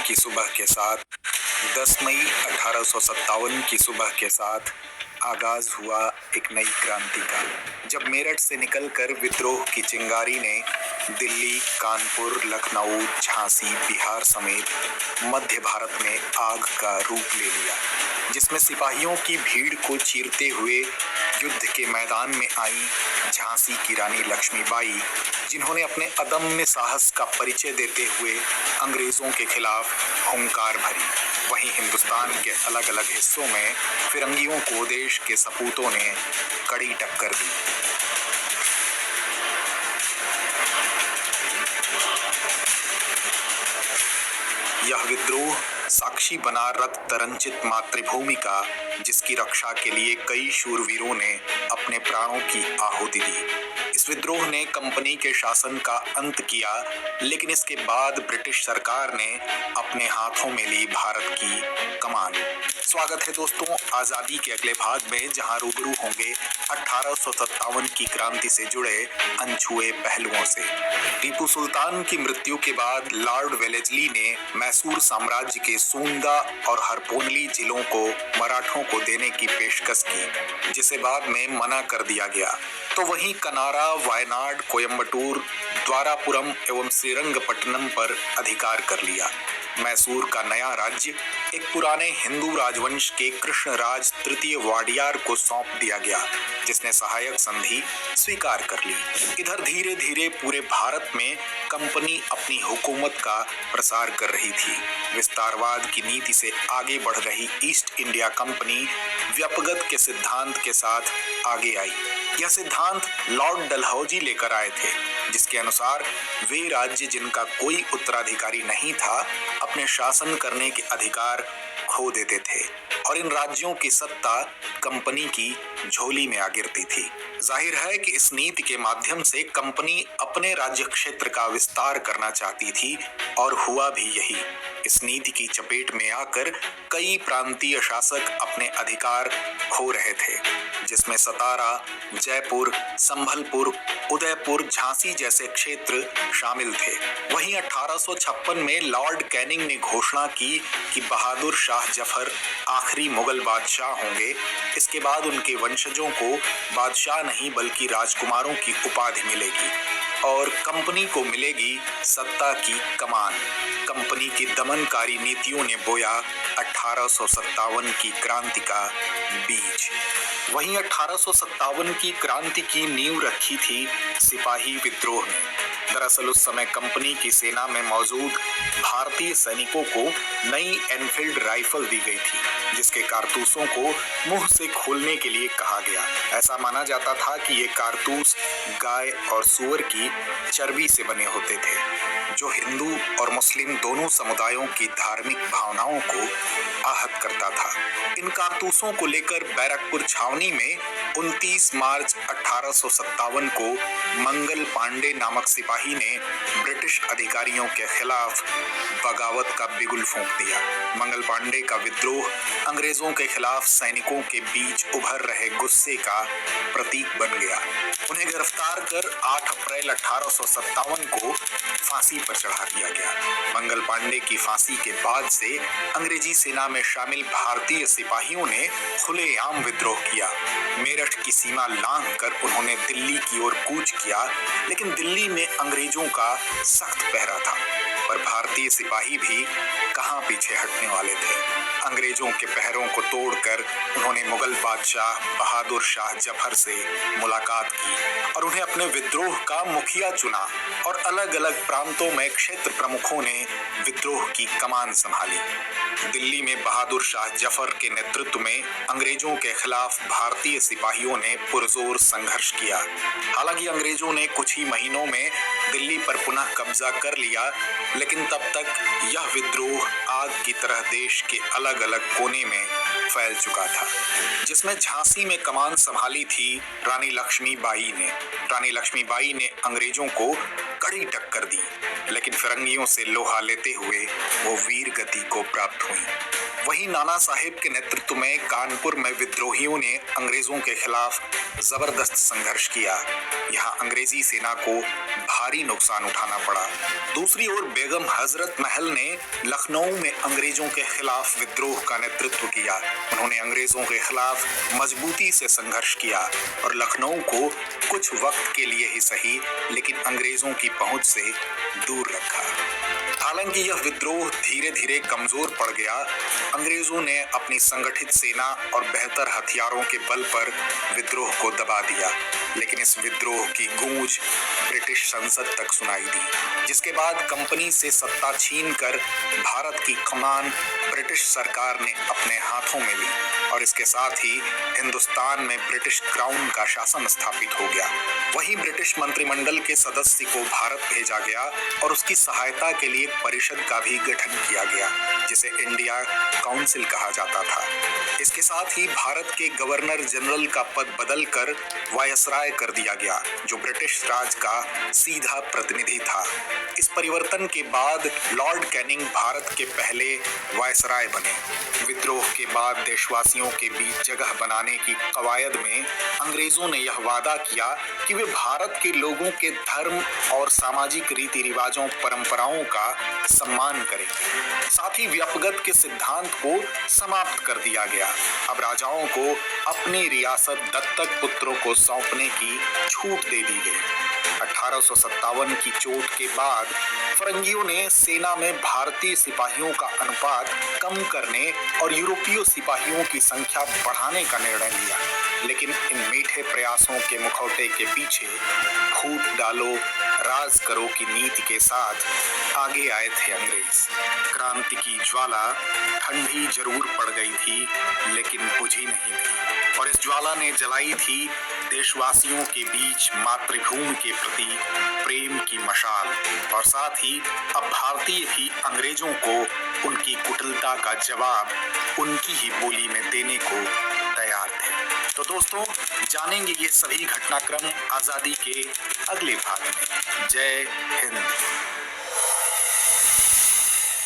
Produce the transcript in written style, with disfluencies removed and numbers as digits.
की सुबह के साथ 10 मई 1857 की सुबह के साथ आगाज हुआ एक नई क्रांति का, जब मेरठ से निकलकर विद्रोह की चिंगारी ने दिल्ली, कानपुर, लखनऊ, झांसी, बिहार समेत मध्य भारत में आग का रूप ले लिया, जिसमें सिपाहियों की भीड़ को चीरते हुए युद्ध के मैदान में आई झांसी की रानी लक्ष्मीबाई, जिन्होंने अपने अदम्य साहस का परिचय देते हुए अंग्रेजों के खिलाफ हुंकार भरी। वहीं हिंदुस्तान के अलग अलग हिस्सों में फिरंगियों को देश के सपूतों ने कड़ी टक्कर दी। यह विद्रोह साक्षी बना रक्त रंजित मातृभूमि का, जिसकी रक्षा के लिए कई शूरवीरों ने अपने प्राणों की आहुति दी। इस विद्रोह ने कंपनी के शासन का अंत किया, लेकिन इसके बाद ब्रिटिश सरकार ने अपने हाथों में ली भारत की कमान। स्वागत है दोस्तों आजादी के अगले भाग में, जहां रूबरू होंगे 1857 की क्रांति से जुड़े अनछुए पहलुओं से। टीपू सुल्तान की मृत्यु के बाद लॉर्ड वेलेस्ली ने मैसूर साम्राज्य के सूंदा और हरपोनली जिलों को मराठों को देने की पेशकश की, जिसे बाद में मना कर दिया गया। तो वहीं कनारा, वायनाड, कोयम्बटूर, द्वारापुरम एवं श्रीरंगपट्टनम पर अधिकार कर लिया। मैसूर का नया राज्य एक पुराने हिंदू राजवंश के कृष्णराज तृतीय वाडियार को सौंप दिया गया, जिसने सहायक संधि स्वीकार कर ली। इधर धीरे धीरे पूरे भारत में कंपनी अपनी हुकूमत का प्रसार कर रही थी। विस्तारवाद की नीति से आगे बढ़ रही ईस्ट इंडिया कंपनी व्यापगत के सिद्धांत के साथ आगे आई। यह सिद्धांत लॉर्ड डलहौजी लेकर आए थे, जिसके अनुसार वे राज्य जिनका कोई उत्तराधिकारी नहीं था अपने शासन करने के अधिकार खो देते थे, और इन राज्यों की सत्ता कंपनी की झोली में आ गिरती थी। जाहिर है कि इस नीति के माध्यम से कंपनी अपने राज्य क्षेत्र का विस्तार करना चाहती थी, और हुआ भी यही। इस नीति की चपेट में आकर कई प्रांतीय शासक अपने अधिकार खो रहे थे, जिसमें सतारा, जयपुर, संभलपुर, उदयपुर, झांसी जैसे क्षेत्र शामिल थे। वहीं 1856 में लॉर्ड कैनिंग ने घोषणा की कि बहादुर शाह जफर आखिरी मुगल बादशाह होंगे। इसके बाद उनके वंशजों को बादशाह नहीं बल्कि राजकुमारों की उपाधि मिलेगी, और कंपनी को मिलेगी सत्ता की कमान। कंपनी की दमनकारी नीतियों ने बोया 1857 की क्रांति का बीज। वहीं 1857 की क्रांति की नींव रखी थी सिपाही विद्रोह ने। दरअसल उस समय कंपनी की सेना में मौजूद भारतीय सैनिकों को नई एनफील्ड राइफल दी गई थी, जिसके कारतूसों को मुंह से खोलने के लिए कहा गया। ऐसा माना जाता था कि ये कारतूस गाय और सूअर की चर्बी से बने होते थे, जो हिंदू और मुस्लिम दोनों समुदायों की धार्मिक भावनाओं को आहत करता था। इन कारतूसों को लेकर बैरकपुर छावनी में 29 मार्च 1857 को मंगल पांडे नामक सिपाही ने ब्रिटिश अधिकारियों के खिलाफ बगावत का बिगुल फूंक दिया। मंगल पांडे का विद्रोह अंग्रेजों के खिलाफ सैनिकों के बीच उभर रहे गुस्से का प्रतीक बन गया। उन्हें गिरफ्तार कर 8 अप्रैल 1857 को फांसी पर चढ़ा दिया गया। मंगल पांडे की फांसी के बाद से अंग्रेजी सेना में शामिल भारतीय सिपाहियों ने खुलेआम विद्रोह किया। मेरठ की सीमा लांघकर उन्होंने दिल्ली की ओर कूच किया, लेकिन दिल्ली में अंग्रेजों का सख्त पहरा था, पर भारतीय सिपाही भी कहां पीछे हटने वाले थे। अंग्रेजों के पहरों को तोड़कर उन्होंने मुगल बादशाह बहादुर शाह जफर से मुलाकात की और उन्हें अपने विद्रोह का मुखिया चुना, और अलग अलग प्रांतों में क्षेत्र प्रमुखों ने विद्रोह की कमान संभाली। दिल्ली में बहादुर शाह जफर के नेतृत्व में अंग्रेजों के खिलाफ भारतीय सिपाहियों ने पुरजोर संघर्ष किया। हालांकि अंग्रेजों ने कुछ ही महीनों में दिल्ली पर पुनः कब्जा कर लिया, लेकिन तब तक यह विद्रोह आग की तरह देश के अलग अलग कोने में फैल चुका था, जिसमें झांसी में कमान संभाली थी रानी लक्ष्मीबाई ने। रानी लक्ष्मीबाई ने अंग्रेजों को कड़ी टक्कर दी, लेकिन फिरंगियों से लोहा लेते हुए वो वीर गति को प्राप्त हुई। वहीं नाना साहेब के नेतृत्व में कानपुर में विद्रोहियों ने अंग्रेजों के खिलाफ जबरदस्त संघर्ष किया। यहाँ अंग्रेजी सेना को भारी नुकसान उठाना पड़ा। दूसरी ओर बेगम हजरत महल ने लखनऊ में अंग्रेजों के खिलाफ विद्रोह का नेतृत्व किया। उन्होंने अंग्रेजों के खिलाफ मजबूती से संघर्ष किया और लखनऊ को कुछ वक्त के लिए ही सही लेकिन अंग्रेजों की पहुंच से दूर रखा। हालांकि यह विद्रोह धीरे धीरे कमजोर पड़ गया। अंग्रेजों ने अपनी संगठित सेना और बेहतर हथियारों के बल पर विद्रोह को दबा दिया, लेकिन इस विद्रोह की गूंज ब्रिटिश संसद तक सुनाई दी, जिसके बाद कंपनी से सत्ता छीनकर भारत की कमान ब्रिटिश सरकार ने अपने हाथों में ली और इसके साथ ही हिंदुस्तान में ब्रिटिश क्राउन का शासन स्थापित हो गया। वहीं ब्रिटिश मंत्रिमंडल के सदस्य को भारत भेजा गया और उसकी सहायता के लिए परिषद का भी गठन किया गया, जिसे इंडिया काउंसिल कहा जाता था। इसके साथ ही भारत के गवर्नर जनरल का पद बदलकर वायसराय कर दिया गया, जो ब्रिटिश राज का सीधा प्रतिनिधि था। इस परिवर्तन के बाद लॉर्ड कैनिंग भारत के पहले वायसराय बने। विद्रोह के बाद देशवासियों के बीच जगह बनाने की कवायद में अंग्रेजों ने यह वादा किया कि वे भारत के लोगों के धर्म और सामाजिक रीति रिवाजों परंपराओं का सम्मान करेंगे। साथ ही व्यापगत के सिद्धांत को समाप्त कर दिया गया। अब राजाओं को अपनी रियासत दत्तक पुत्रों को सौंपने की छूट दे दी गई। 1857 की चोट के बाद फरंगियों ने सेना में भारतीय सिपाहियों का अनुपात कम करने और यूरोपीय सिपाहियों की संख्या बढ़ाने का निर्णय लिया, लेकिन इन मीठे प्रयासों के मुखौटे के पीछे फूट डालो राज करो की नीति के साथ आगे आए थे अंग्रेज। क्रांति की ज्वाला ठंडी जरूर पड़ गई थी, लेकिन बुझी नहीं थी और इस ज्वाला ने जलाई थी देशवासियों के बीच मातृभूमि के प्रति प्रेम की मशाल और साथ ही अब भारतीय भी अंग्रेजों को उनकी कुटिलता का जवाब उनकी ही बोली में देने को तैयार थे। तो दोस्तों, जानेंगे ये सभी घटनाक्रम आजादी के अगले भाग में। जय हिंद।